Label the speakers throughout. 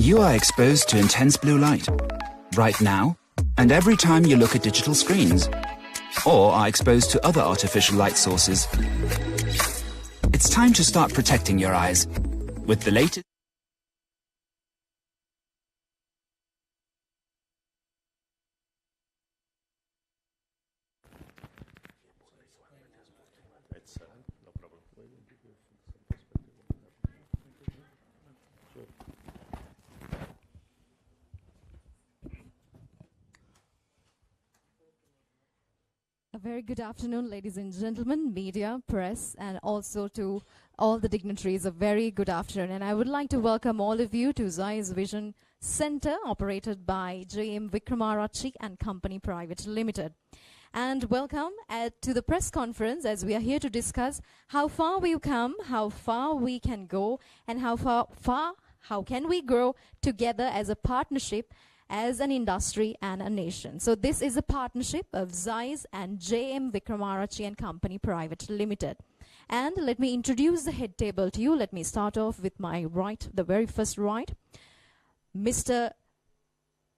Speaker 1: You are exposed to intense blue light, right now, and every time you look at digital screens, or are exposed to other artificial light sources. It's time to start protecting your eyes with the latest.
Speaker 2: A very good afternoon, ladies and gentlemen, media, press, and also to all the dignitaries. A very good afternoon. And I would like to welcome all of you to Zeiss Vision Center, operated by JM Wickramarachchi and Company Private Limited. And welcome to the press conference, as we are here to discuss how far we've come, how far we can go, and how can we grow together as a partnership, as an industry and a nation. So this is a partnership of Zeiss and JM Wickramarachchi and Company Private Limited. And let me introduce the head table to you. Let me start off with my right, the very first right. Mr.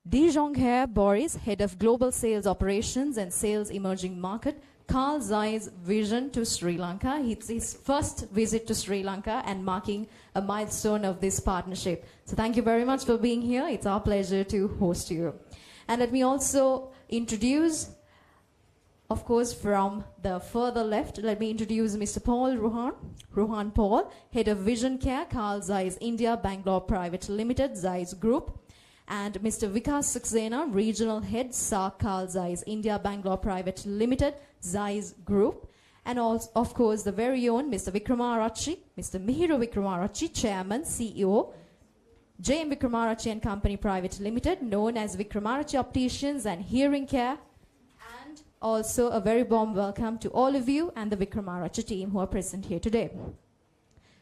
Speaker 2: Dijonghair Boris, Head of Global Sales Operations and Sales Emerging Market, Carl Zeiss Vision to Sri Lanka. It's his first visit to Sri Lanka and marking a milestone of this partnership. So thank you very much for being here. It's our pleasure to host you. And let me also introduce, of course, from the further left, let me introduce Mr. Paul Rohan Paul, Head of Vision Care, Carl Zeiss India, Bangalore Private Limited, Zeiss Group. And Mr. Vikas Saxena, Regional Head, SARC Carl Zeiss India, Bangalore Private Limited, Zeiss Group. And also, of course, the very own Mr. Wickramarachchi, Mr. Mihiro Wickramarachchi, Chairman, CEO, JM Wickramarachchi and Company Private Limited, known as Wickramarachchi Opticians and Hearing Care. And also a very warm welcome to all of you and the Wickramarachchi team who are present here today.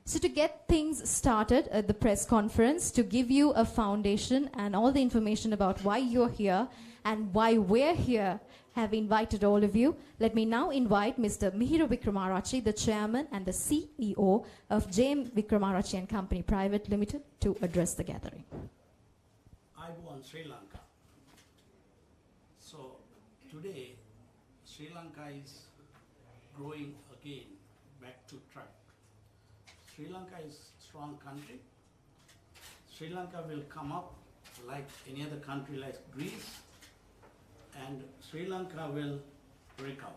Speaker 2: So to get things started at the press conference, to give you a foundation and all the information about why you're here and why we're here, have invited all of you. Let me now invite Mr. Mihiro Wickramarachchi, the Chairman and the CEO of JM Wickramarachchi and Company Private Limited, to address the gathering.
Speaker 3: I born Sri Lanka. So today, Sri Lanka is growing again back to track. Sri Lanka is a strong country. Sri Lanka will come up like any other country like Greece, and Sri Lanka will recover.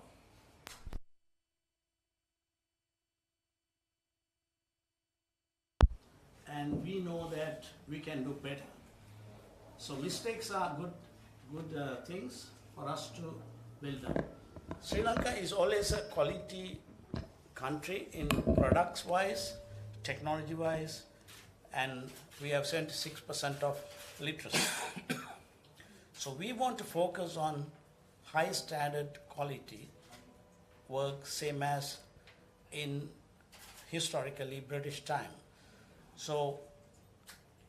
Speaker 3: And we know that we can do better. So mistakes are good things for us to build up. Sri Lanka is always a quality country in products wise, technology wise, and we have 76% of literacy. So we want to focus on high standard quality work, same as in historically British time. So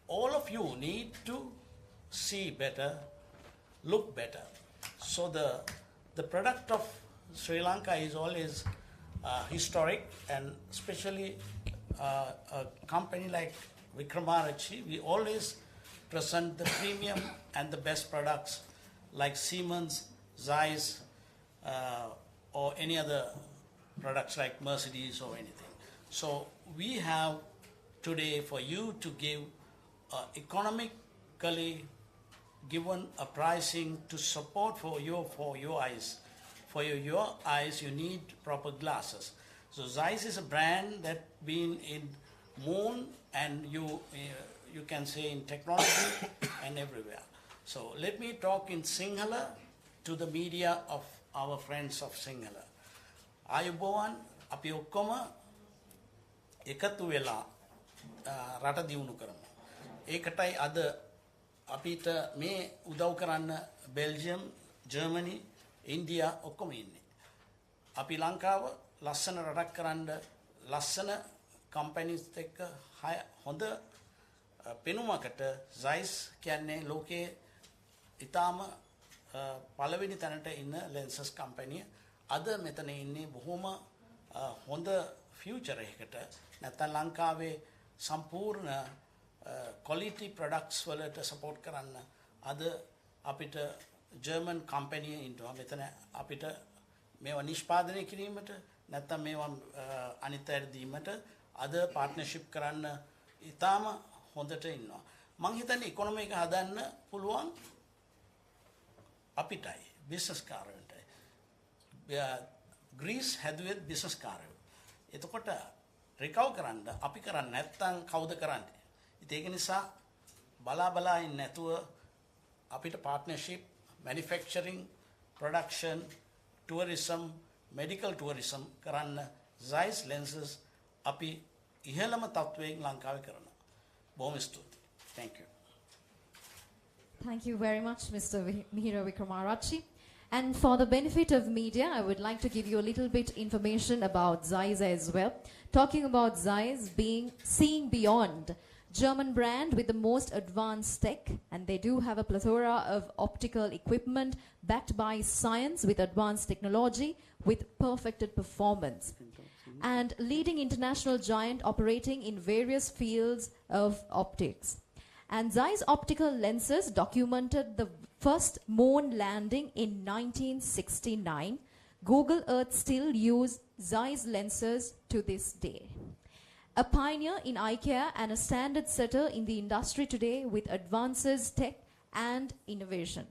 Speaker 3: all of you need to see better, look better. So the product of Sri Lanka is always historic, and especially a company like Wickramarachchi, we always present the premium and the best products like Siemens, Zeiss, or any other products like Mercedes or anything. So we have today for you to give economically given a pricing to support for your eyes. For your eyes, you need proper glasses. So Zeiss is a brand that been in moon, and you can say in technology and everywhere. So let me talk in Sinhala to the media of our friends of Sinhala. Ayubowan api okkoma ekathu wela rata diyunu karamu. Ekatai ada apita me udaw karanna Belgium, Germany, India ඔක්කොම ඉන්නේ. අපි ලංකාව ලස්සන රටක් කරන්න ලස්සන companies එක්ක හොඳ පෙනුමකට Zeiss කියන්නේ ලෝකයේ ඊටාම පළවෙනි තැනට ඉන්න lenses කම්පැනිය. අද මෙතන ඉන්නේ බොහොම හොඳ ෆියුචර් එකකට. නැත්නම් ලංකාවේ සම්පූර්ණ quality products වලට support කරන්න අද අපිට German company ඉන්නවා මෙතන අපිට මේවා නිෂ්පාදනය කිරීමට නැත්නම් මේවා අනිත් අයට දීමට අද partnership කරන්න ඉතාම හොඳට ඉන්නවා මම හිතන්නේ economy එක හදන්න පුළුවන් අපිටයි business කාරයන්ටයි Greece හැදුවෙත් business කාරයෝ එතකොට recover කරන්න අපි කරන්නේ නැත්නම් කවුද කරන්නේ ඉතින් ඒක නිසා බලා ඉන්න නැතුව අපිට partnership manufacturing production tourism medical tourism කරන්න Zeiss lenses අපි ඉහළම තත්වයෙන් ලංකාවේ කරනවා බොහොම ස්තුතියි thank you
Speaker 2: Thank you very much, Mr. Mihira Wickramarachchi. And for the benefit of media, I would like to give you a little bit information about Zeiss as well. Talking about Zeiss being seeing beyond, German brand with the most advanced tech, and they do have a plethora of optical equipment backed by science with advanced technology with perfected performance. And leading international giant operating in various fields of optics. And Zeiss optical lenses documented the first moon landing in 1969. Google Earth still use Zeiss lenses to this day. A pioneer in eye care and a standard setter in the industry today with advances tech and innovation.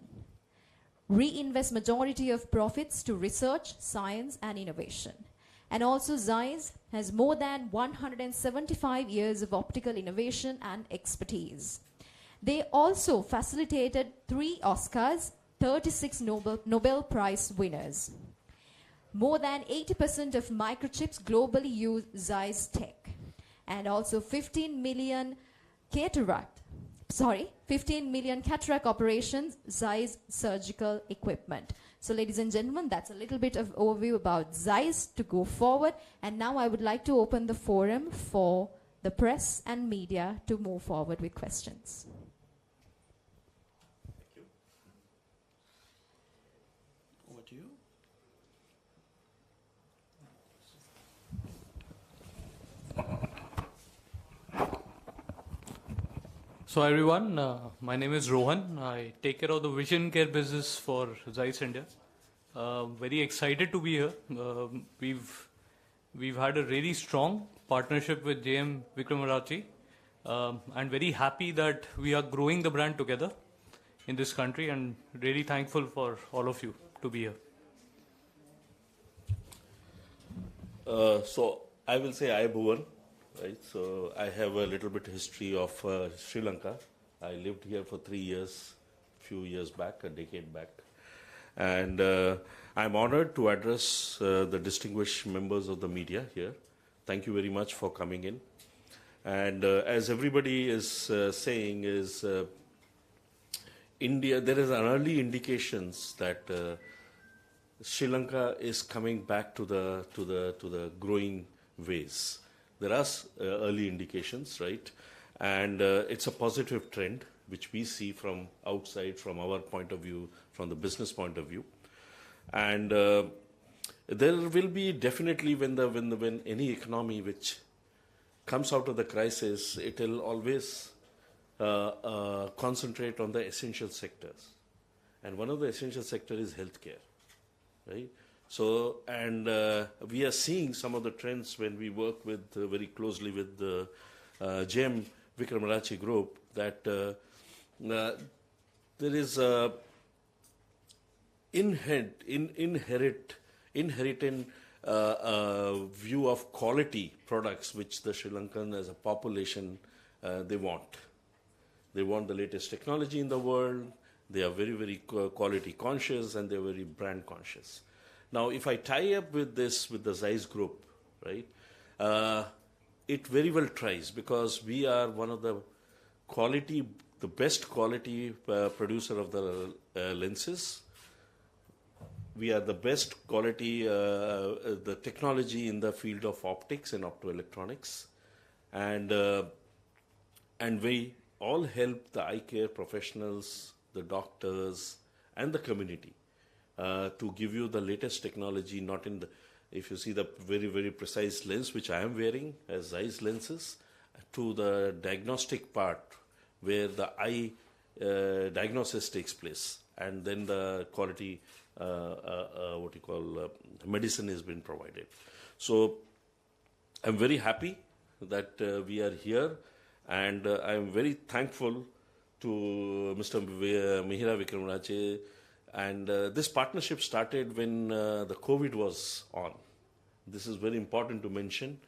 Speaker 2: Reinvest majority of profits to research, science and innovation. And also Zeiss has more than 175 years of optical innovation and expertise. They also facilitated 3 Oscars, 36 Nobel Prize winners. More than 80% of microchips globally use Zeiss tech. And also 15 million cataract operations, Zeiss surgical equipment. So ladies and gentlemen, that's a little bit of overview about Zeiss to go forward. And now I would like to open the forum for the press and media to move forward with questions.
Speaker 3: Thank you. Over to you.
Speaker 4: So everyone, my name is Rohan. I take care of the vision care business for Zeiss India. Very excited to be here. We've had a really strong partnership with JM Wickramarachchi, and very happy that we are growing the brand together in this country, and really thankful for all of you to be here.
Speaker 5: So I will say I Bhuvan. Right, so I have a little bit history of Sri Lanka. I lived here for 3 years, few years back, a decade back. And I'm honored to address the distinguished members of the media here. Thank you very much for coming in. And as everybody is saying, is India, there is an early indications that Sri Lanka is coming back to the growing ways. There are early indications, right? And it's a positive trend, which we see from outside, from our point of view, from the business point of view. And there will be definitely when any economy which comes out of the crisis, it will always concentrate on the essential sectors. And one of the essential sectors is healthcare, right? So, and we are seeing some of the trends when we work with very closely with the JM Wickramarachchi Group, that there is a inherent view of quality products which the Sri Lankan as a population they want. They want the latest technology in the world. They are very, very quality conscious, and they are very brand conscious. Now, if I tie up with this, with the Zeiss group, right, it very well tries, because we are one of the best quality producer of the lenses. We are the best quality, the technology in the field of optics and optoelectronics. And we all help the eye care professionals, the doctors, and the community to give you the latest technology, not in the, if you see the very, very precise lens which I am wearing as Zeiss lenses, to the diagnostic part where the eye diagnosis takes place, and then the quality medicine has been provided. So I'm very happy that we are here, and I'm very thankful to Mr. Mihira Wickramarachchi. And this partnership started when the COVID was on. This is very important to mention.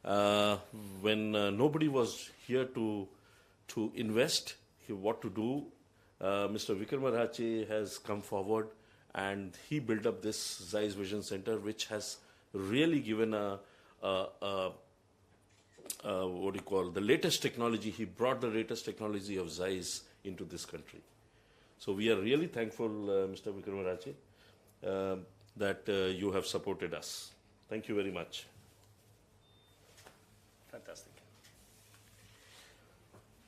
Speaker 5: When nobody was here to invest, what to do, Mr. Wickramarachchi has come forward and he built up this Zeiss Vision Center, which has really given the latest technology. He brought the latest technology of Zeiss into this country. So we are really thankful, Mr. Wickramarachchi, that you have supported us. Thank you very much.
Speaker 6: Fantastic.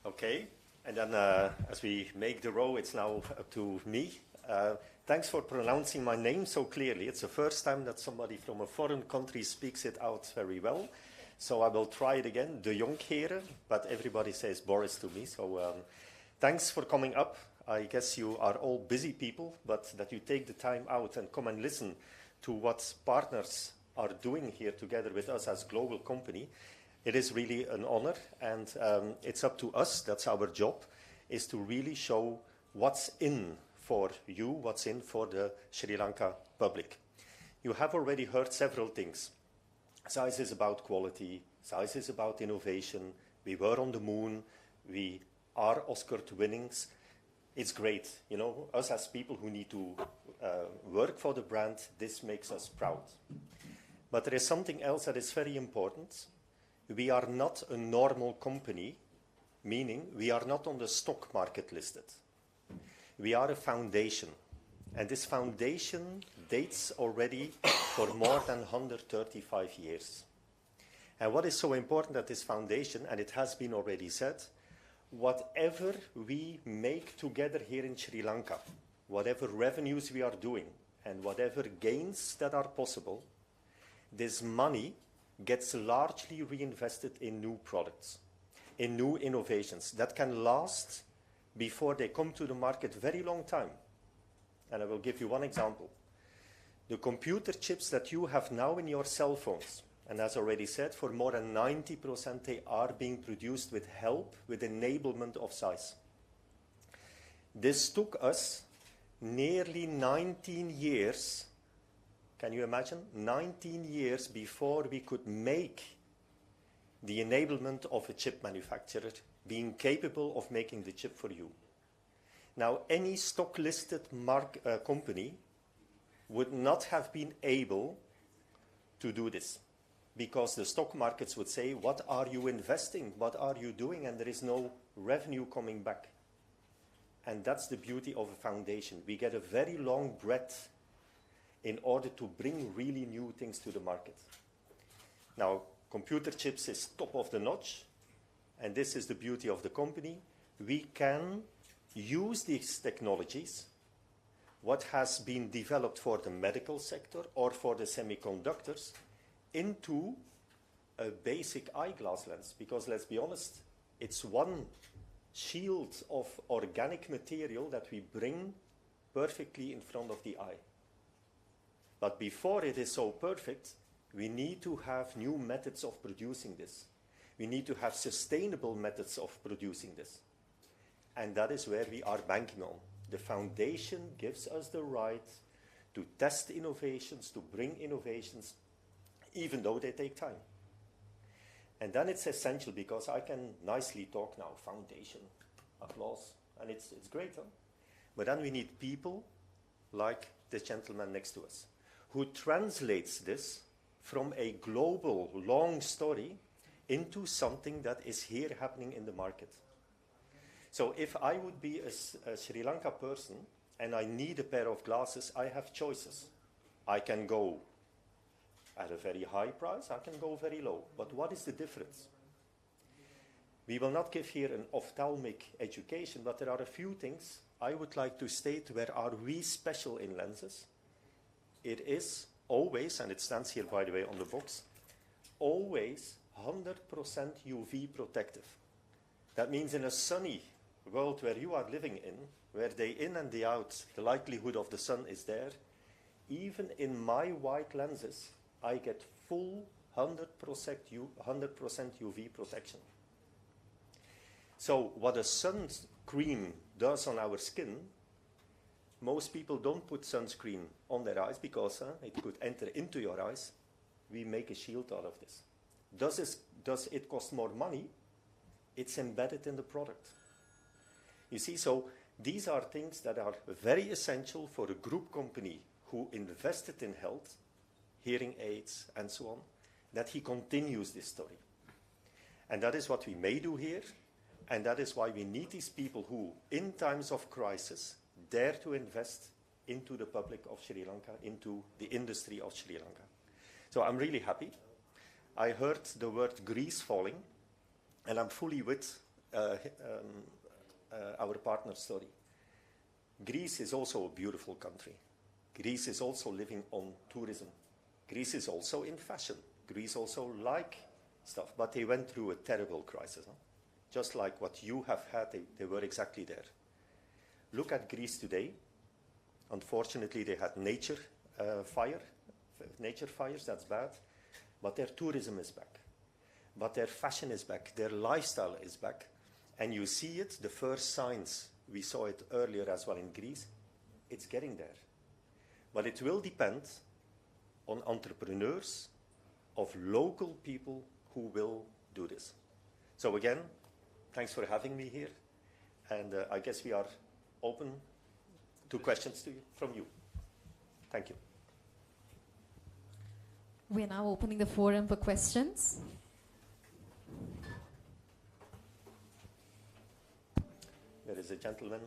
Speaker 6: Okay, and then as we make the row, it's now up to me. Thanks for pronouncing my name so clearly. It's the first time that somebody from a foreign country speaks it out very well. So I will try it again, de Jongheren, but everybody says Boris to me. So thanks for coming up. I guess you are all busy people, but that you take the time out and come and listen to what partners are doing here together with us as global company. It is really an honor, and it's up to us, that's our job, is to really show what's in for you, what's in for the Sri Lanka public. You have already heard several things. Zeiss is about quality, Zeiss is about innovation, we were on the moon, we are Oscar winnings. It's great, you know, us as people who need to work for the brand, this makes us proud. But there is something else that is very important. We are not a normal company, meaning we are not on the stock market listed. We are a foundation, and this foundation dates already for more than 135 years. And what is so important at this foundation, and it has been already said, whatever we make together here in Sri Lanka, whatever revenues we are doing, and whatever gains that are possible, this money gets largely reinvested in new products, in new innovations that can last before they come to the market very long time. And I will give you one example. The computer chips that you have now in your cell phones, and as already said, for more than 90% they are being produced with help, with enablement of Zeiss. This took us nearly 19 years. Can you imagine? 19 years before we could make the enablement of a chip manufacturer being capable of making the chip for you. Now, any stock-listed company would not have been able to do this, because the stock markets would say, what are you investing? What are you doing? And there is no revenue coming back. And that's the beauty of a foundation. We get a very long breath in order to bring really new things to the market. Now, computer chips is top of the notch, and this is the beauty of the company. We can use these technologies, what has been developed for the medical sector or for the semiconductors, into a basic eyeglass lens. Because let's be honest, it's one shield of organic material that we bring perfectly in front of the eye. But before it is so perfect, we need to have new methods of producing this. We need to have sustainable methods of producing this. And that is where we are banking on. The foundation gives us the right to test innovations, to bring innovations, even though they take time. And then it's essential, because I can nicely talk now, foundation, applause, and it's great, huh? But then we need people like this gentleman next to us, who translates this from a global long story into something that is here happening in the market. So if I would be a Sri Lanka person and I need a pair of glasses, I have choices. I can go at a very high price, I can go very low. But what is the difference? We will not give here an ophthalmic education, but there are a few things I would like to state. Where are we special in lenses? It is always, and it stands here by the way on the box, always 100% UV protective. That means in a sunny world where you are living in, where day in and day out, the likelihood of the sun is there, even in my white lenses, I get full 100% UV protection. So what a sunscreen does on our skin, most people don't put sunscreen on their eyes because it could enter into your eyes. We make a shield out of this. Does it cost more money? It's embedded in the product. You see, so these are things that are very essential for a group company who invested in health, hearing aids, and so on, that he continues this story. And that is what we may do here, and that is why we need these people who, in times of crisis, dare to invest into the public of Sri Lanka, into the industry of Sri Lanka. So I'm really happy. I heard the word Greece falling, and I'm fully with our partner story. Greece is also a beautiful country. Greece is also living on tourism. Greece is also in fashion. Greece also like stuff, but they went through a terrible crisis. Just like what you have had, they were exactly there. Look at Greece today. Unfortunately, they had nature fires, that's bad. But their tourism is back. But their fashion is back. Their lifestyle is back. And you see it, the first signs, we saw it earlier as well in Greece, it's getting there. But it will depend on entrepreneurs, of local people who will do this. So again, thanks for having me here. And I guess we are open to questions from you. Thank you.
Speaker 2: We are now opening the forum for questions.
Speaker 6: There is a gentleman.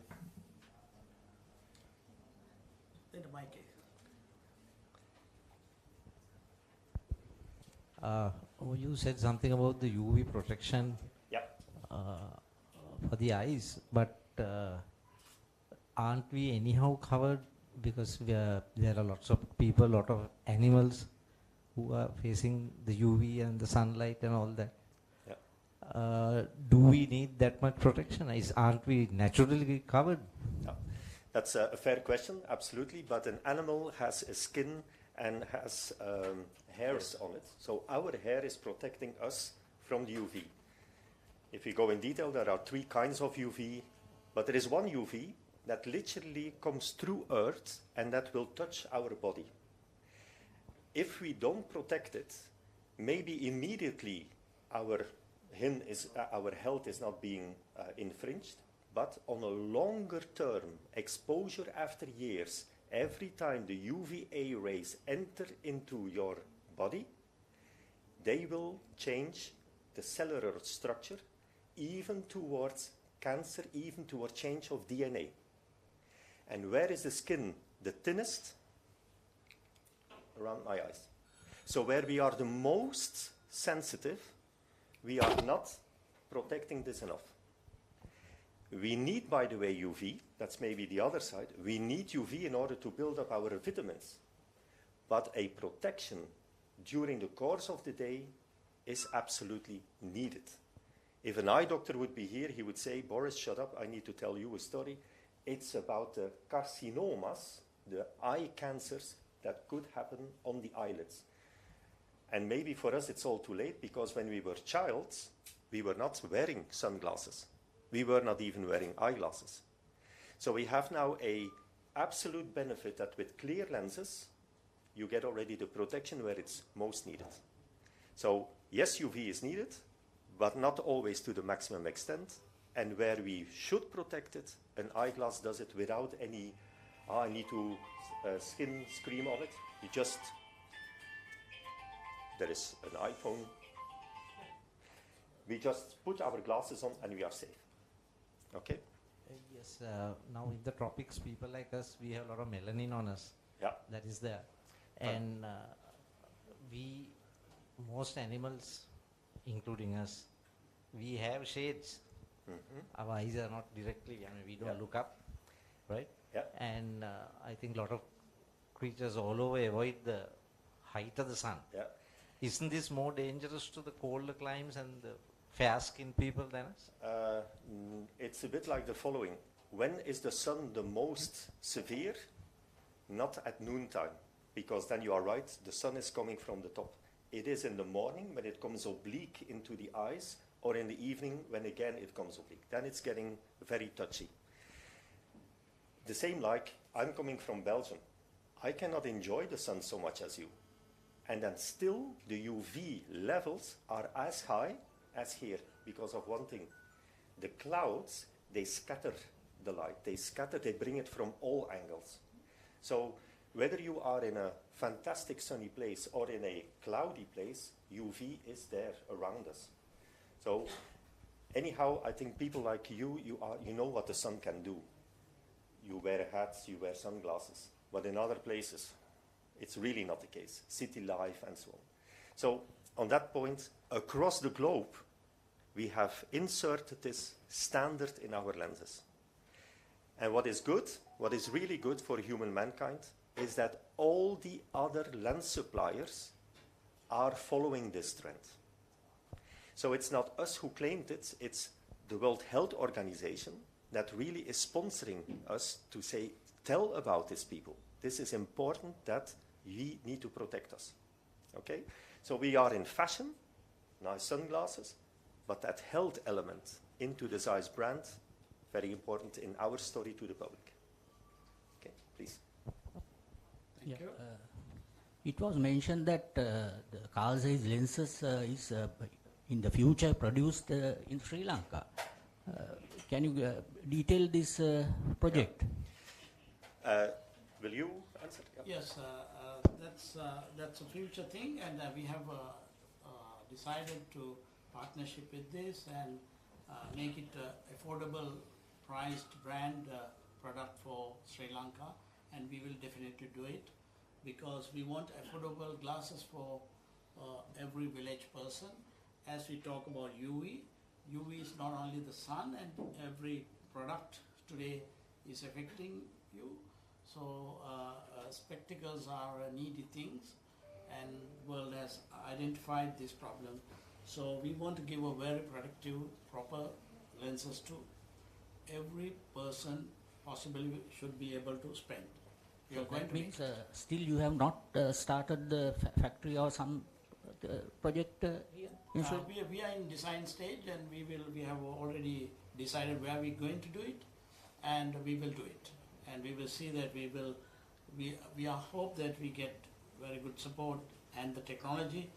Speaker 3: In the mic.
Speaker 7: You said something about the UV protection for the eyes, but aren't we anyhow covered because there are lots of people, lot of animals who are facing the UV and the sunlight and all that? Do we need that much protection? Aren't we naturally covered?
Speaker 6: That's a fair question, absolutely. But an animal has a skin and has hairs on it. So our hair is protecting us from the UV. If we go in detail, there are 3 kinds of UV, but there is one UV that literally comes through Earth and that will touch our body. If we don't protect it, maybe immediately our health is not being infringed, but on a longer term, exposure after years, every time the UVA rays enter into your body, they will change the cellular structure, even towards cancer, even towards change of DNA. And where is the skin the thinnest? Around my eyes. So where we are the most sensitive, we are not protecting this enough. We need, by the way, UV. That's maybe the other side. We need UV in order to build up our vitamins. But a protection during the course of the day is absolutely needed. If an eye doctor would be here, he would say, Boris, shut up, I need to tell you a story. It's about the carcinomas, the eye cancers that could happen on the eyelids. And maybe for us it's all too late, because when we were childs, we were not wearing sunglasses. We were not even wearing eyeglasses. So we have now an absolute benefit that with clear lenses, you get already the protection where it's most needed. So yes, UV is needed, but not always to the maximum extent. And where we should protect it, an eyeglass does it without any, I need to skin scream on it. You just, there is an iPhone. We just put our glasses on and we are safe. Okay?
Speaker 7: Yes, now in the tropics, people like us, we have a lot of melanin on us.
Speaker 6: Yeah.
Speaker 7: That is there. And most animals, including us, we have shades. Our eyes are not directly, we don't look up, right?
Speaker 6: Yeah.
Speaker 7: And I think a lot of creatures all over avoid the height of the sun.
Speaker 6: Yeah.
Speaker 7: Isn't this more dangerous to the colder climes and the fair-skinned people than us?
Speaker 6: It's a bit like the following. When is the sun the most severe? Not at noontime, because then you are right, the sun is coming from the top. It is in the morning when it comes oblique into the eyes, or in the evening when again it comes oblique. Then it's getting very touchy. The same like, I'm coming from Belgium. I cannot enjoy the sun so much as you. And then still the UV levels are as high as here because of one thing. The clouds, they scatter the light. They bring it from all angles. So whether you are in a fantastic sunny place or in a cloudy place, UV is there around us. So anyhow, I think people like you know what the sun can do. You wear hats, you wear sunglasses. But in other places, it's really not the case. City life and so on. So on that point, across the globe, we have inserted this standard in our lenses. And what is good, what is really good for human mankind, is that all the other lens suppliers are following this trend. So it's not us who claimed it, it's the World Health Organization that really is sponsoring us to say, tell about these people. This is important that we need to protect us. Okay? So we are in fashion, nice sunglasses, but that health element into the Zeiss brand, very important in our story to the public. Okay, please.
Speaker 3: Thank you.
Speaker 8: It was mentioned that the Carl Zeiss lenses is in the future produced in Sri Lanka. Can you detail this project?
Speaker 6: Yeah. Will you answer? Yeah.
Speaker 3: Yes, that's a future thing, and we have decided to partnership with this and make it affordable priced brand product for Sri Lanka, and we will definitely do it because we want affordable glasses for every village person. As we talk about UV, UV is not only the sun, and every product today is affecting you. So spectacles are needy things, and world has identified this problem. So we want to give a very protective, proper lenses to every person possibly should be able to spend. We are
Speaker 8: So
Speaker 3: going
Speaker 8: that
Speaker 3: to
Speaker 8: means still you have not started the factory or some project here in Sri Lanka?
Speaker 3: we are in design stage, and we have already decided where we're going to do it, and we will do it. And we will see that we are hope that we get very good support and the technology,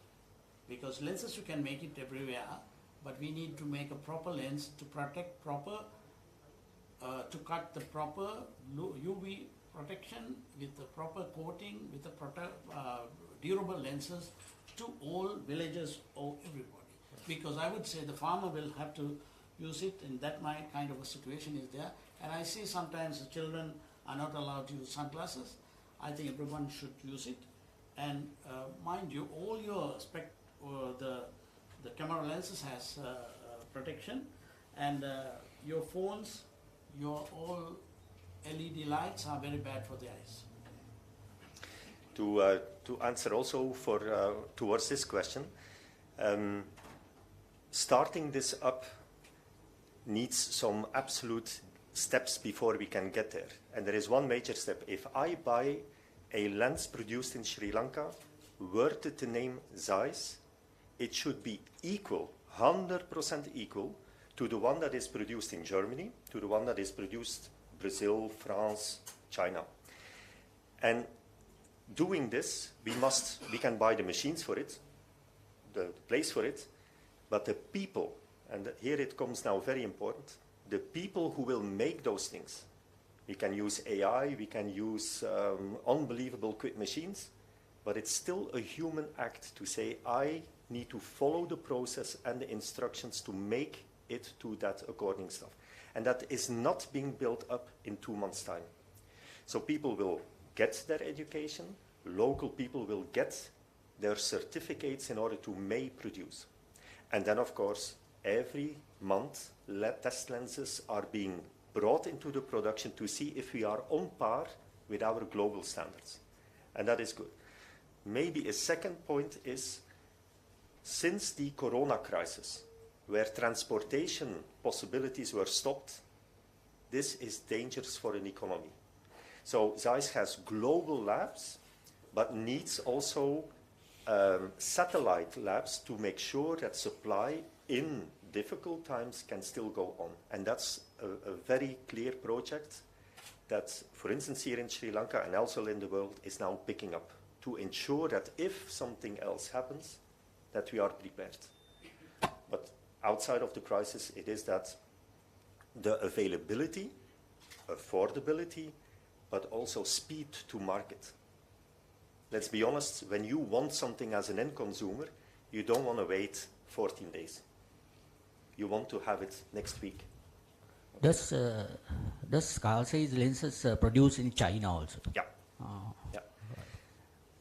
Speaker 3: because lenses you can make it everywhere, but we need to make a proper lens to protect proper, to cut the proper UV protection with the proper coating, with the durable lenses to all villages or everybody. Because I would say the farmer will have to use it, and that kind of a situation is there. And I see sometimes the children are not allowed to use sunglasses. I think everyone should use it. And mind you, all your the camera lenses has protection, and your phones, your all LED lights are very bad for the eyes.
Speaker 6: To answer also for towards this question, starting this up needs some absolute steps before we can get there. And there is one major step. If I buy a lens produced in Sri Lanka, worth the name Zeiss, it should be equal, 100% equal, to the one that is produced in Germany, to the one that is produced Brazil, France, China. And doing this, we can buy the machines for it, the place for it, but the people, and here it comes now very important, the people who will make those things. We can use AI, we can use unbelievable quick machines, but it's still a human act to say, I need to follow the process and the instructions to make it to that according stuff. And that is not being built up in 2 months' time. So people will get their education, local people will get their certificates in order to may produce. And then, of course, every month, test lenses are being brought into the production to see if we are on par with our global standards. And that is good. Maybe a second point is Since the corona crisis, where transportation possibilities were stopped, this is dangerous for an economy. So Zeiss has global labs, but needs also satellite labs to make sure that supply in difficult times can still go on. And that's a very clear project that, for instance, here in Sri Lanka and elsewhere in the world is now picking up to ensure that if something else happens, that we are prepared. But outside of the crisis, it is that the availability, affordability, but also speed to market. Let's be honest, when you want something as an end consumer, you don't want to wait 14 days. You want to have it next week.
Speaker 8: Does Carl Zeiss lenses produce in China also?
Speaker 6: Yeah.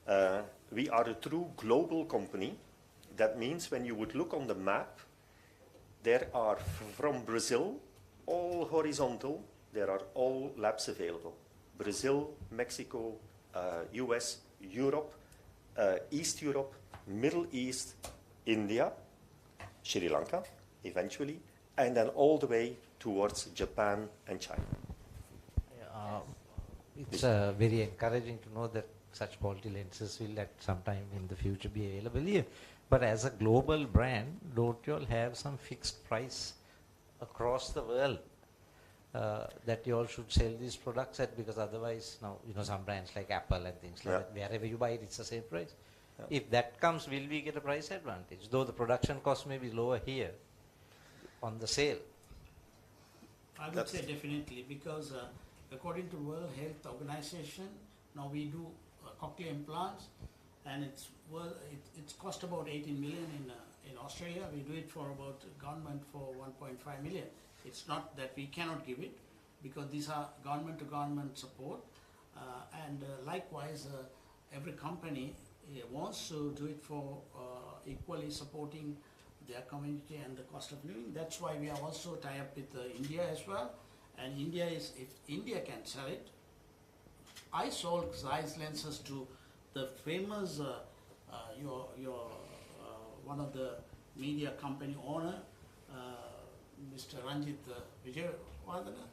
Speaker 6: Yeah. We are a true global company. That means when you would look on the map, there are from Brazil, all horizontal, there are all labs available. Brazil, Mexico, US, Europe, East Europe, Middle East, India, Sri Lanka, eventually, and then all the way towards Japan and China.
Speaker 7: It's very encouraging to know that such quality lenses will at some time in the future be available here. But as a global brand, don't you all have some fixed price across the world that you all should sell these products at? Because otherwise, now, you know, some brands like Apple and things like that, wherever you buy it, it's the same price. Yeah. If that comes, will we get a price advantage? Though the production cost may be lower here on the sale.
Speaker 3: I would say definitely, because according to World Health Organization, now we do cochlear implants, and it's cost about 18 million in Australia. We do it for about government for 1.5 million. It's not that we cannot give it, because these are government to government support, and likewise every company wants to do it for equally supporting their community and the cost of living. That's why we are also tie up with India as well. And India is, if India can sell it, I sold Zeiss lenses to the famous, one of the media company owner, Mr. Ranjit Vijayawardena,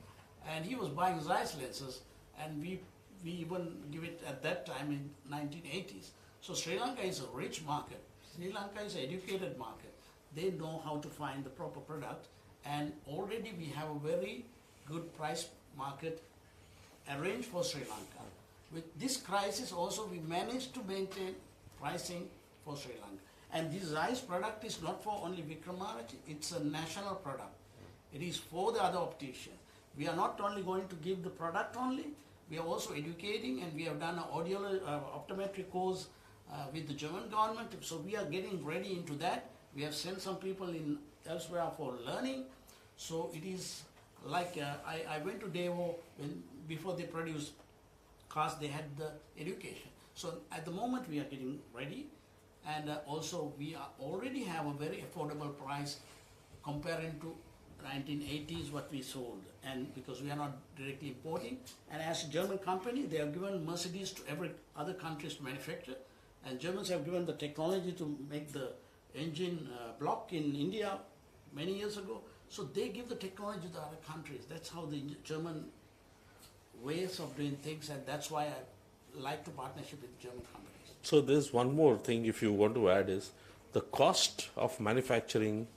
Speaker 3: and he was buying Zeiss lenses, and we even give it at that time in 1980s. So Sri Lanka is a rich market. Sri Lanka is an educated market. They know how to find the proper product, and already we have a very good price market arranged for Sri Lanka. With this crisis also, we managed to maintain pricing for Sri Lanka. And this Zeiss product is not for only Wickramarachchi, it's a national product. It is for the other opticians. We are not only going to give the product only, we are also educating, and we have done an optometry course with the German government. So we are getting ready into that. We have sent some people in elsewhere for learning. So it is like, I went to Devo before they produced cars, they had the education. So at the moment we are getting ready, and also we are already have a very affordable price comparing to 1980s what we sold, and because we are not directly importing. And as a German company, they have given Mercedes to every other countries to manufacture, and Germans have given the technology to make the engine block in India many years ago. So they give the technology to the other countries. That's how the German ways of doing things, and that's why I like to partnership with German companies.
Speaker 5: So there's one more thing if you want to add is the cost of manufacturing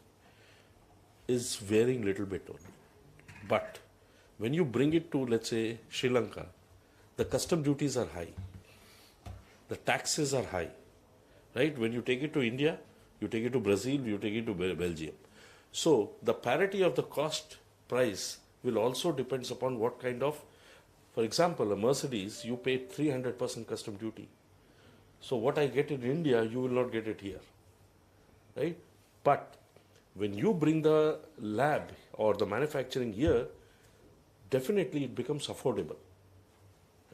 Speaker 5: is varying a little bit only. But when you bring it to, let's say, Sri Lanka, the custom duties are high. The taxes are high, right? When you take it to India, you take it to Brazil, you take it to Belgium. So the parity of the cost price will also depends upon what kind of, for example, a Mercedes, you pay 300% custom duty. So what I get in India, you will not get it here, right? But when you bring the lab or the manufacturing here, definitely it becomes affordable,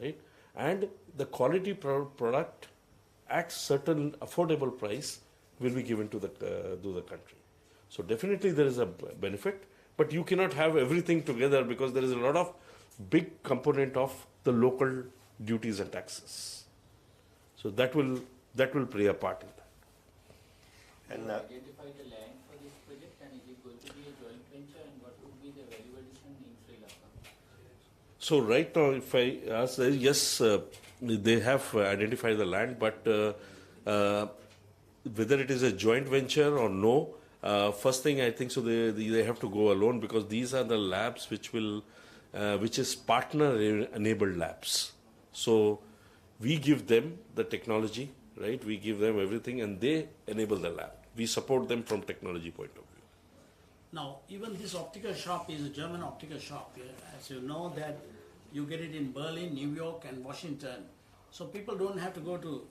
Speaker 5: right? And the quality product at certain affordable price will be given to the country. So definitely there is a benefit, but you cannot have everything together because there is a lot of big component of the local duties and taxes. So that will play a part in that.
Speaker 6: And
Speaker 8: identify the land for this project, and is it going to be a joint venture, and what would be the value addition in Sri Lanka?
Speaker 5: So right now, if I ask, yes, they have identified the land, but whether it is a joint venture or no, first thing I think so they have to go alone, because these are the labs which is partner enabled labs. So we give them the technology, right? We give them everything, and they enable the lab. We support them from technology point of view.
Speaker 3: Now, even this optical shop is a German optical shop. As you know that you get it in Berlin, New York, and Washington. So people don't have to go to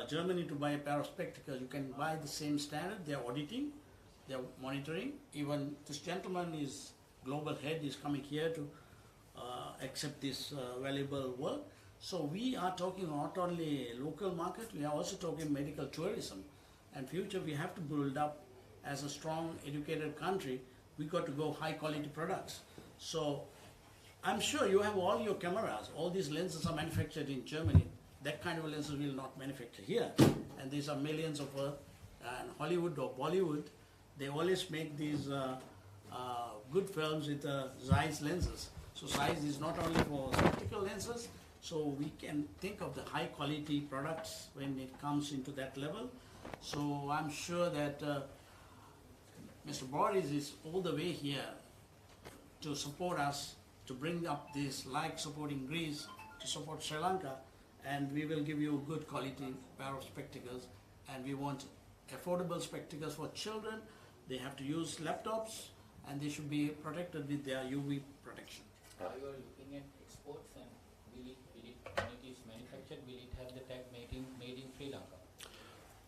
Speaker 3: Germany to buy a pair of spectacles. You can buy the same standard. They're auditing, they're monitoring. Even this gentleman is global head is coming here to accept this valuable work. So we are talking not only local market, we are also talking medical tourism. And future we have to build up as a strong educated country. We got to go high quality products. So I'm sure you have all your cameras. All these lenses are manufactured in Germany. That kind of lenses will not manufacture here. And these are millions of and Hollywood or Bollywood, they always make these good films with Zeiss lenses. So Zeiss is not only for spectacle lenses, so we can think of the high quality products when it comes into that level. So I'm sure that Mr. Boris is all the way here to support us, to bring up this, like supporting Greece, to support Sri Lanka, and we will give you a good quality pair of spectacles. And we want affordable spectacles for children. They have to use laptops, and they should be protected with their UV protection.
Speaker 8: Are you looking at exports, and when it is manufactured, will it have the tag made in Sri Lanka?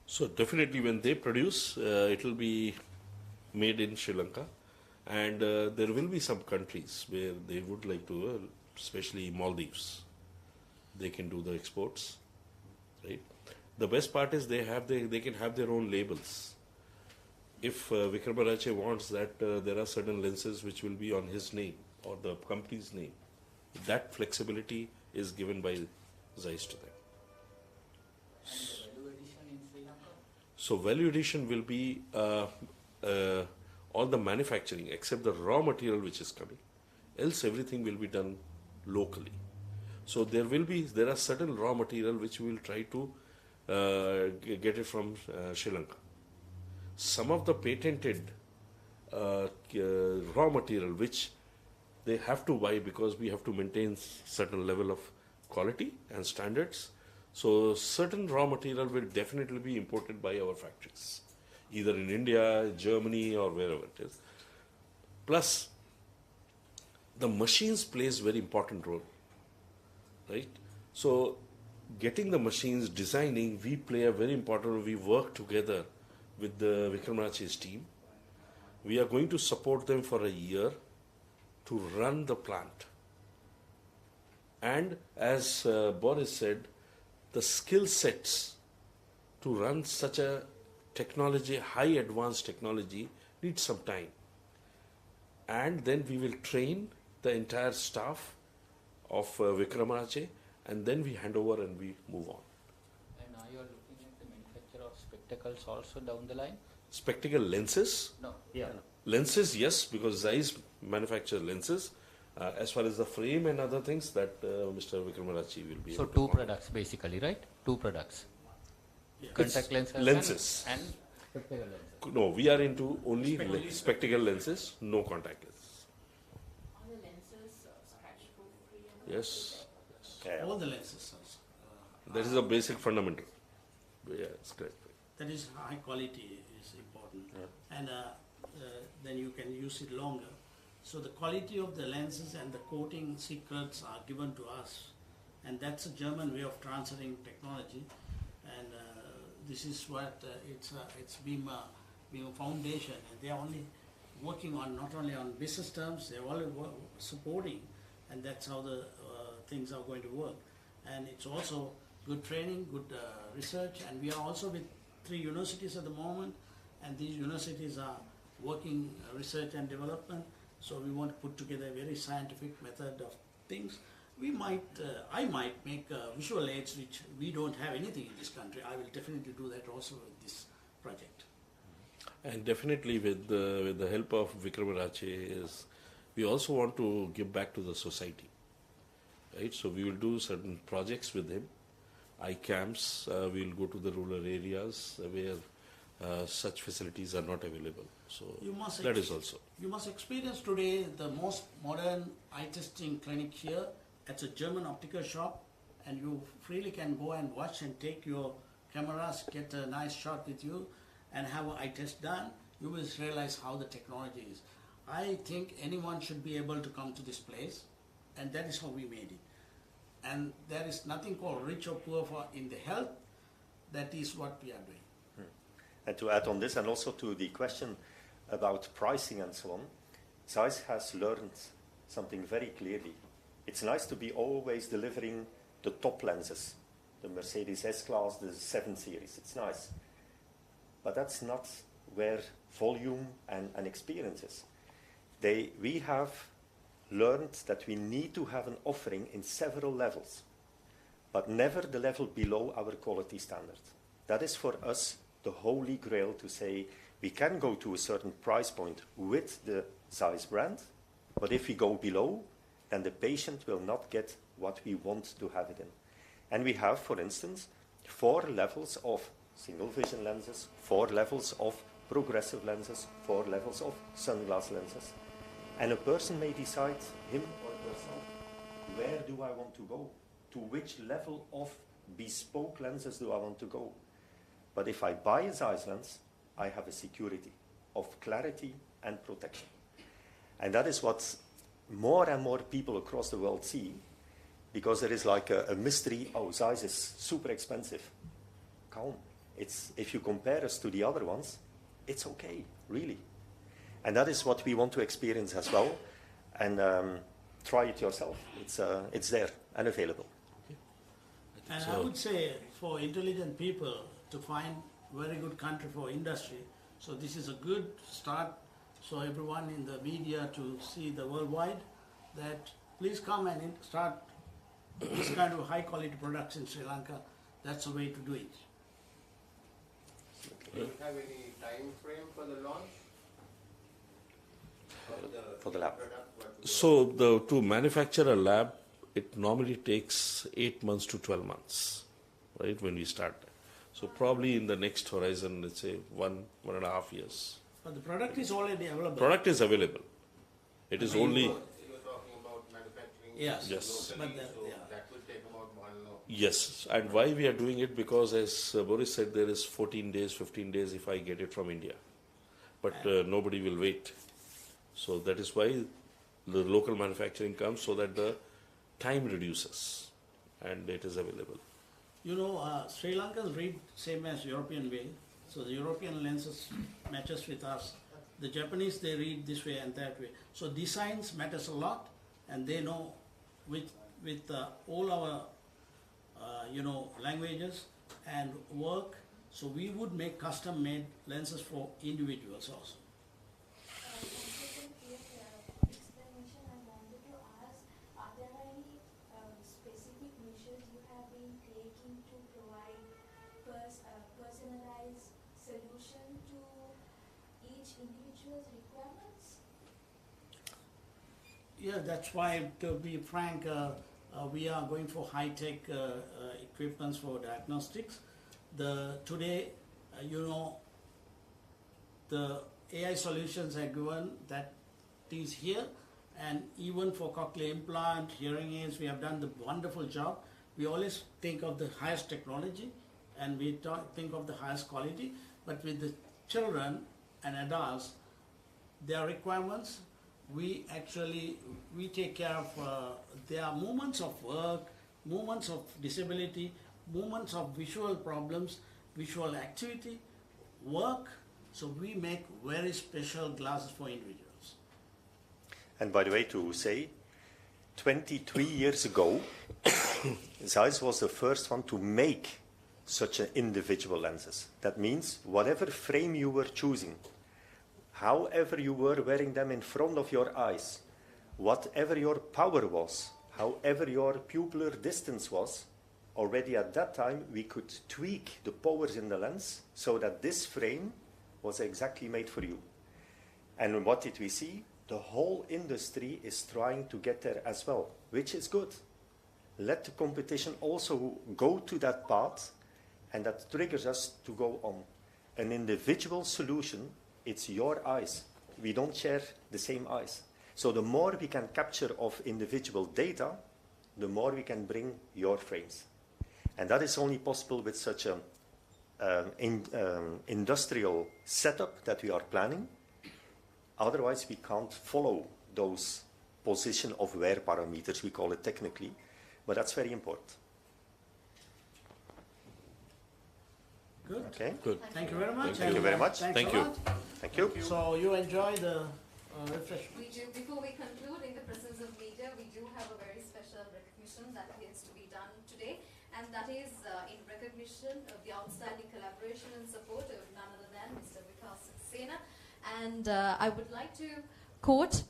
Speaker 5: So definitely when they produce, it will be made in Sri Lanka. And there will be some countries where they would like to, especially Maldives, they can do the exports, right? The best part is they can have their own labels. If Wickramarachchi wants that there are certain lenses which will be on his name or the company's name, that flexibility is given by Zeiss to them.
Speaker 8: And the value addition in Sri Lanka?
Speaker 5: So value addition will be all the manufacturing except the raw material which is coming. Else everything will be done locally. So there are certain raw material which we will try to get it from Sri Lanka. Some of the patented raw material which they have to buy because we have to maintain certain level of quality and standards. So certain raw material will definitely be imported by our factories, either in India, Germany, or wherever it is. Plus, the machines plays very important role, right? So getting the machines, designing, we play a very important role. We work together with the Wickramarachchi's team. We are going to support them for a year to run the plant. And as Boris said, the skill sets to run such a technology, high advanced technology, needs some time. And then we will train the entire staff of Wickramarachchi, and then we hand over and we move on.
Speaker 8: And are you looking at the manufacture of spectacles also down the line?
Speaker 5: Spectacle lenses?
Speaker 8: No. Yeah. No.
Speaker 5: Lenses, yes, because Zeiss manufactures lenses. As far as the frame and other things, that Mr. Wickramarachchi will be
Speaker 8: So
Speaker 5: able to
Speaker 8: two
Speaker 5: comment.
Speaker 8: products basically, right? Two products.
Speaker 3: Yeah.
Speaker 8: Contact lenses.
Speaker 5: lenses.
Speaker 8: And spectacle lenses.
Speaker 5: No, we are into only spectacle lenses, no contact lenses.
Speaker 9: Are the lenses scratch-proof free?
Speaker 5: Yes.
Speaker 6: Yeah.
Speaker 3: All the lenses
Speaker 5: That is a basic fundamental. Yeah, it's great.
Speaker 3: that is high quality is important, and then you can use it longer. So the quality of the lenses and the coating secrets are given to us, and that's a German way of transferring technology. And this is what it's been a foundation, and they are only working on not only on business terms, they're all supporting, and that's how the things are going to work. And it's also good training, good research, and we are also with 3 universities at the moment, and these universities are working research and development. So we want to put together a very scientific method of things. We might, I might make visual aids which we don't have anything in this country. I will definitely do that also with this project.
Speaker 5: And definitely with the help of Wickramarachchi is, we also want to give back to the society, right? So we will do certain projects with him, eye camps. We will go to the rural areas where such facilities are not available. So that is also.
Speaker 3: You must experience today the most modern eye testing clinic here. It's a German optical shop, and you freely can go and watch and take your cameras, get a nice shot with you, and have an eye test done. You will realize how the technology is. I think anyone should be able to come to this place, and that is how we made it. And there is nothing called rich or poor for in the health. That is what we are doing.
Speaker 6: And to add on this, and also to the question about pricing and so on, Zeiss has learned something very clearly. It's nice to be always delivering the top lenses, the Mercedes S-Class, the 7 Series. It's nice. But that's not where volume and experience is. We have learned that we need to have an offering in several levels, but never the level below our quality standard. That is for us the holy grail, to say we can go to a certain price point with the Zeiss brand, but if we go below, then the patient will not get what we want to have it in. And we have, for instance, 4 levels of single vision lenses, 4 levels of progressive lenses, 4 levels of sunglass lenses. And a person may decide, him or herself, where do I want to go? To which level of bespoke lenses do I want to go? But if I buy a Zeiss lens, I have a security of clarity and protection. And that is what more and more people across the world see, because there is like a mystery. Oh, Zeiss is super expensive. Calm. If you compare us to the other ones, it's okay, really. And that is what we want to experience as well. And try it yourself. It's there and available.
Speaker 3: And I would say for intelligent people to find very good country for industry, so this is a good start. So everyone in the media to see the worldwide, that please come and start this kind of high quality products in Sri Lanka. That's the way to do it.
Speaker 10: Do you have any time frame for the launch?
Speaker 6: For the lab.
Speaker 5: So to manufacture a lab, it normally takes 8 months to 12 months, right, when we start. So probably in the next horizon, let's say 1.5 years.
Speaker 3: But the product is already available.
Speaker 5: Product is available. It is only...
Speaker 10: You're talking about manufacturing.
Speaker 3: Yes.
Speaker 5: Yes.
Speaker 10: Locally,
Speaker 3: But
Speaker 10: so that will take about 1 or...
Speaker 5: Yes, and why we are doing it, because as Boris said, there is 14 days, 15 days if I get it from India. But nobody will wait. So that is why the local manufacturing comes, so that the time reduces and it is available.
Speaker 3: You know, Sri Lankans read same as European way. So the European lenses matches with us. The Japanese, they read this way and that way. So designs matters a lot, and they know with all our languages and work. So we would make custom made lenses for individuals also.
Speaker 9: Explanation I wanted to ask, are there any specific measures you have been taking to provide personalized solution to each individual's requirements?
Speaker 3: Yeah, that's why, to be frank, we are going for high-tech equipments for diagnostics. Today, the AI solutions are given that is here, and even for cochlear implant, hearing aids, we have done the wonderful job. We always think of the highest technology, and we think of the highest quality, but with the children and adults, their requirements, we take care of their moments of work, moments of disability, moments of visual problems, visual activity, work. So we make very special glasses for individuals.
Speaker 6: And by the way, to say, 23 years ago, Zeiss was the first one to make such an individual lenses. That means whatever frame you were choosing, however you were wearing them in front of your eyes, whatever your power was, however your pupillar distance was, already at that time, we could tweak the powers in the lens so that this frame was exactly made for you. And what did we see? The whole industry is trying to get there as well, which is good. Let the competition also go to that path, and that triggers us to go on. An individual solution, it's your eyes. We don't share the same eyes. So the more we can capture of individual data, the more we can bring your frames. And that is only possible with such an industrial setup that we are planning. Otherwise, we can't follow those position of wear parameters, we call it technically, but that's very important.
Speaker 3: Good.
Speaker 6: Okay.
Speaker 5: Good.
Speaker 3: Thank you very much.
Speaker 6: Thank you very much.
Speaker 3: Thanks
Speaker 5: Thank
Speaker 3: a
Speaker 5: you.
Speaker 3: lot.
Speaker 6: Thank you.
Speaker 3: So you enjoy the refreshment.
Speaker 2: We do. Before we conclude, in the presence of media, we do have a very special recognition that is to be done today, and that is in recognition of the outstanding collaboration and support of none other than Mr. Wickramarachchi. And I would like to quote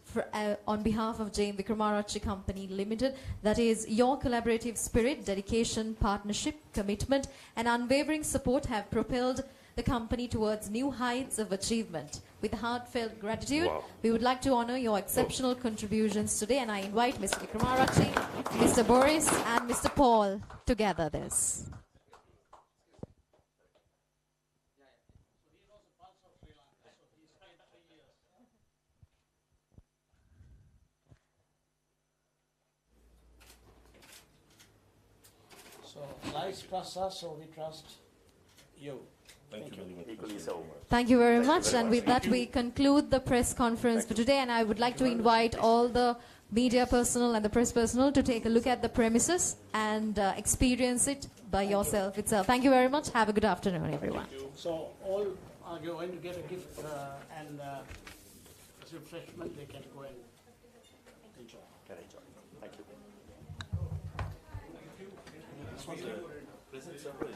Speaker 2: on behalf of Jain Wickramarachchi Company Limited, that is, your collaborative spirit, dedication, partnership, commitment and unwavering support have propelled the company towards new heights of achievement. With heartfelt gratitude, we would like to honor your exceptional contributions today, and I invite Mr. Wickramarachchi, Mr. Boris and Mr. Paul to gather this.
Speaker 3: So life trusts us, so we trust you.
Speaker 5: Thank you very much.
Speaker 6: Equally so.
Speaker 2: Thank you very much. And with that, we conclude the press conference for today. And I would like to invite all the media personnel and the press personnel to take a look at the premises and experience it by yourself itself. Thank you very much. Have a good afternoon, everyone.
Speaker 3: So all are going to get a gift and refreshment. They can go and enjoy.
Speaker 6: Can enjoy. Thank you.
Speaker 5: This was a present surprise.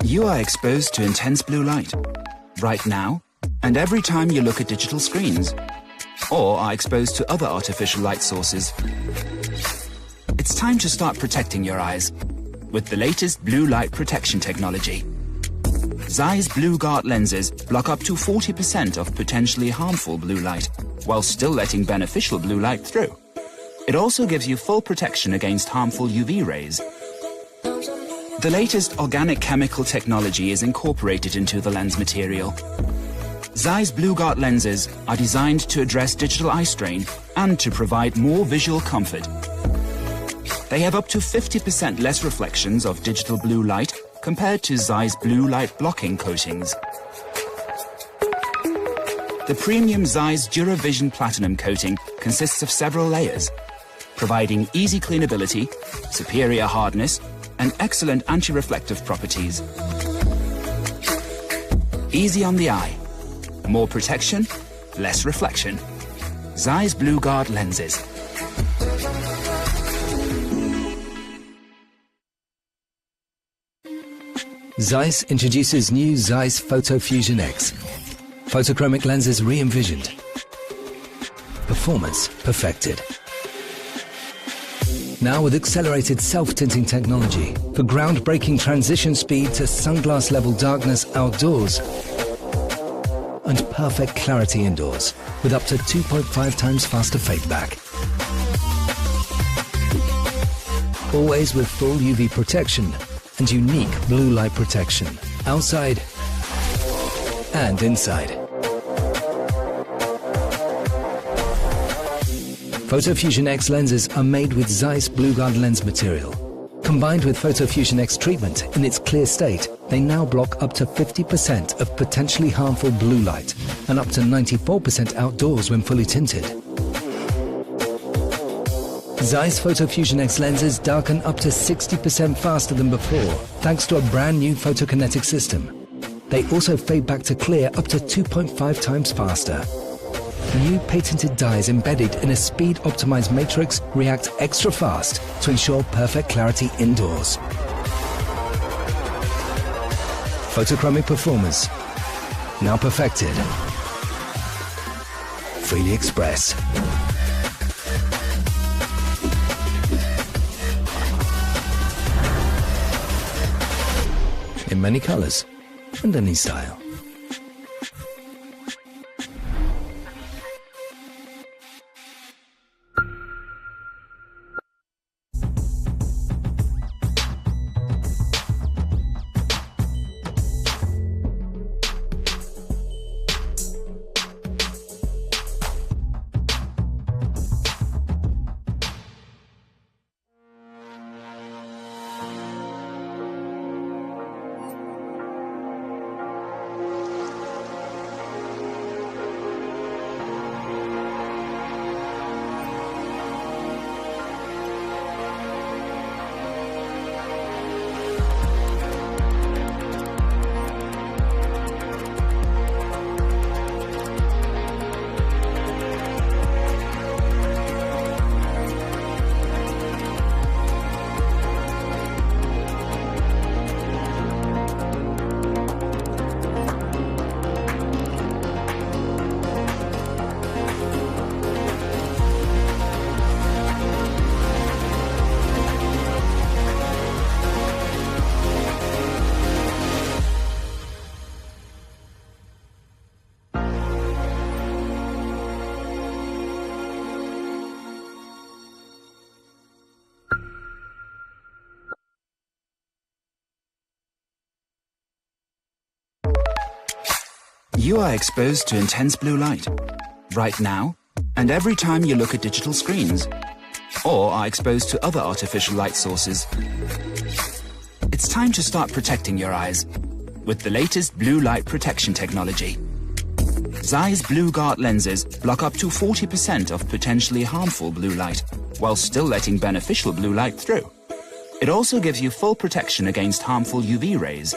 Speaker 1: You are exposed to intense blue light, right now, and every time you look at digital screens, or are exposed to other artificial light sources. It's time to start protecting your eyes with the latest blue light protection technology. Zeiss Blue Guard lenses block up to 40% of potentially harmful blue light, while still letting beneficial blue light through. It also gives you full protection against harmful UV rays. The latest organic chemical technology is incorporated into the lens material. Zeiss Blue Guard lenses are designed to address digital eye strain and to provide more visual comfort. They have up to 50% less reflections of digital blue light compared to Zeiss blue light blocking coatings. The premium Zeiss DuraVision Platinum coating consists of several layers, providing easy cleanability, superior hardness, and excellent anti-reflective properties. Easy on the eye. More protection, less reflection. Zeiss Blue Guard lenses.
Speaker 11: Zeiss introduces new Zeiss Photo Fusion X. Photochromic lenses re-envisioned. Performance perfected. Now with accelerated self-tinting technology for groundbreaking transition speed to sunglass level darkness outdoors and perfect clarity indoors with up to 2.5 times faster fade back. Always with full UV protection and unique blue light protection outside and inside. PhotoFusion X lenses are made with Zeiss BlueGuard lens material. Combined with PhotoFusion X treatment in its clear state, they now block up to 50% of potentially harmful blue light and up to 94% outdoors when fully tinted. Zeiss PhotoFusion X lenses darken up to 60% faster than before, thanks to a brand new photokinetic system. They also fade back to clear up to 2.5 times faster. New patented dyes embedded in a speed-optimized matrix react extra fast to ensure perfect clarity indoors. Photochromic performance, now perfected. Freely express. In many colors and any style.
Speaker 1: You are exposed to intense blue light, right now, and every time you look at digital screens, or are exposed to other artificial light sources. It's time to start protecting your eyes with the latest blue light protection technology. Zeiss BlueGuard lenses block up to 40% of potentially harmful blue light, while still letting beneficial blue light through. It also gives you full protection against harmful UV rays.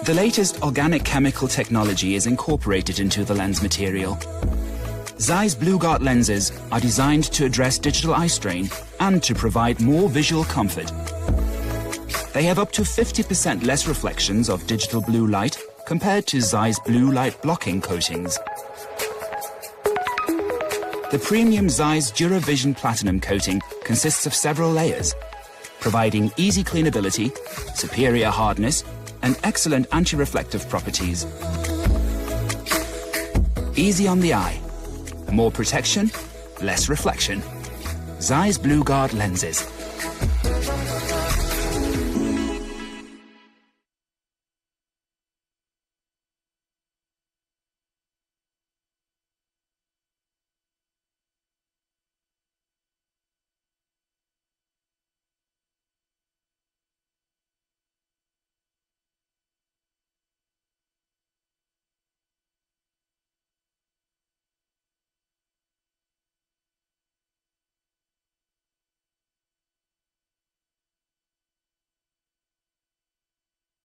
Speaker 1: The latest organic chemical technology is incorporated into the lens material. Zeiss BlueGuard lenses are designed to address digital eye strain and to provide more visual comfort. They have up to 50% less reflections of digital blue light compared to Zeiss blue light blocking coatings. The premium Zeiss DuraVision Platinum coating consists of several layers, providing easy cleanability, superior hardness, and excellent anti-reflective properties. Easy on the eye. More protection, less reflection. Zeiss BlueGuard lenses.